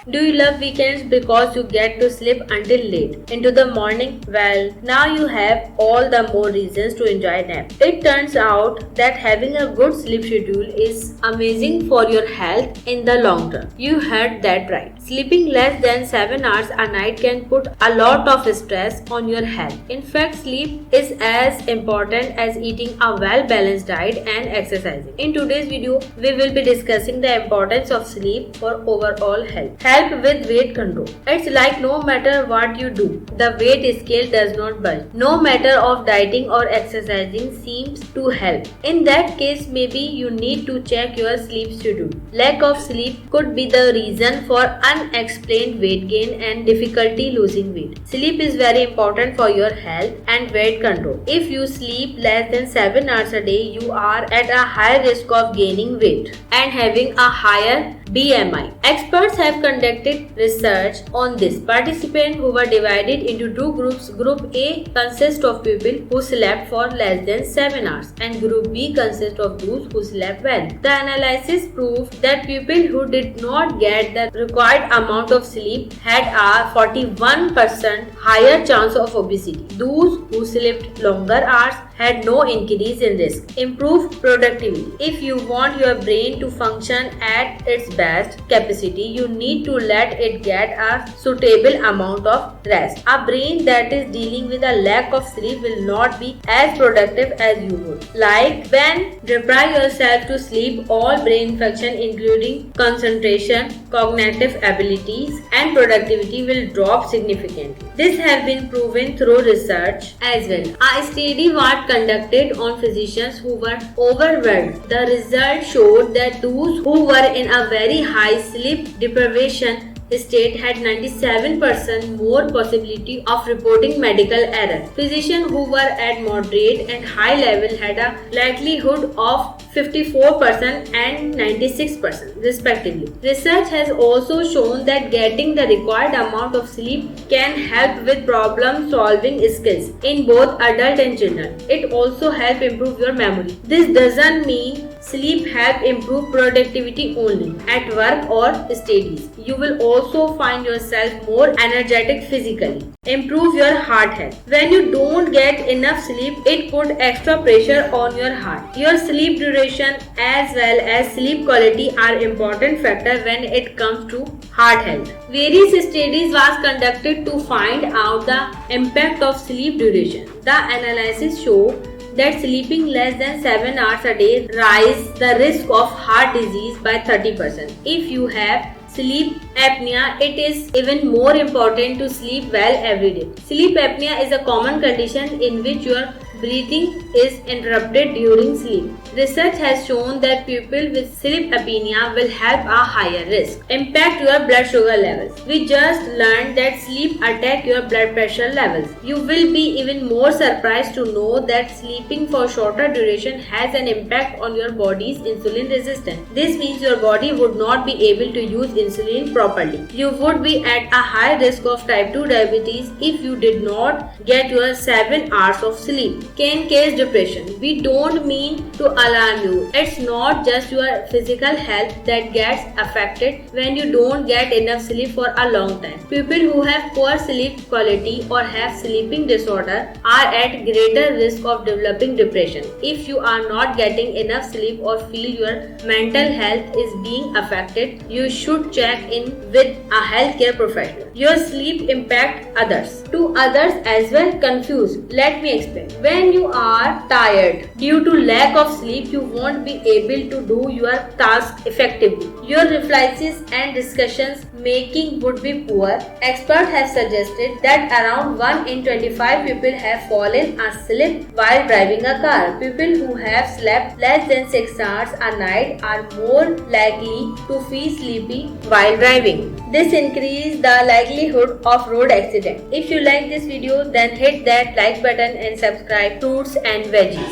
Do you love weekends because you get to sleep until late into the morning? Well, now you have all the more reasons to enjoy nap. It turns out that having a good sleep schedule is amazing for your health in the long term. You heard that right. Sleeping less than 7 hours a night can put a lot of stress on your health. In fact, sleep is as important as eating a well-balanced diet and exercising. In today's video, we will be discussing the importance of sleep for overall health. Help with weight control. It's like no matter what you do, the weight scale does not budge. No matter of dieting or exercising seems to help. In that case, maybe you need to check your sleep schedule. Lack of sleep could be the reason for unexplained weight gain and difficulty losing weight. Sleep is very important for your health and weight control. If you sleep less than 7 hours a day, you are at a high risk of gaining weight and having a higher BMI. Experts have conducted research on this. Participants who were divided into two groups. Group A consists of people who slept for less than 7 hours and Group B consists of those who slept well. The analysis proved that people who did not get the required amount of sleep had a 41% higher chance of obesity. Those who slept longer hours had no increase in risk. Improve productivity. If you want your brain to function at its best capacity, you need to let it get a suitable amount of rest. A brain that is dealing with a lack of sleep will not be as productive as you would. Like when deprive yourself to sleep, all brain function including concentration, cognitive abilities and productivity will drop significantly. This has been proven through research as well. A study was conducted on physicians who were overwhelmed. The result showed that those who were in a very high sleep deprivation state had 97% more possibility of reporting medical error. Physicians who were at moderate and high level had a likelihood of 54% and 96% respectively. Research has also shown that getting the required amount of sleep can help with problem solving skills in both adult and children. It also helps improve your memory. This doesn't mean sleep help improve productivity only at work or studies. You will also find yourself more energetic physically. Improve your heart health. When you don't get enough sleep, it puts extra pressure on your heart. Your sleep duration as well as sleep quality are important factors when it comes to heart health. Various studies was conducted to find out the impact of sleep duration. The analysis show that sleeping less than 7 hours a day rise the risk of heart disease by 30%. If you have sleep apnea, it is even more important to sleep well every day. Sleep apnea is a common condition in which your breathing is interrupted during sleep. Research has shown that people with sleep apnea will have a higher risk. Impact your blood sugar levels. We just learned that sleep attack your blood pressure levels. You will be even more surprised to know that sleeping for shorter duration has an impact on your body's insulin resistance. This means your body would not be able to use insulin properly. You would be at a high risk of type 2 diabetes if you did not get your 7 hours of sleep. Can cause depression. We don't mean to alarm you. It's not just your physical health that gets affected when you don't get enough sleep for a long time. People who have poor sleep quality or have sleeping disorder are at greater risk of developing depression. If you are not getting enough sleep or feel your mental health is being affected, you should check in with a healthcare professional. Your sleep impact others. To others as well confused. Let me explain. When you are tired due to lack of sleep, you won't be able to do your task effectively. Your reflexes and discussions making would be poor. Experts have suggested that around 1 in 25 people have fallen asleep while driving a car. People who have slept less than 6 hours a night are more likely to feel sleepy while driving. This increases the likelihood of road accident. If you like this video, then hit that like button and subscribe Fruits and Veggies.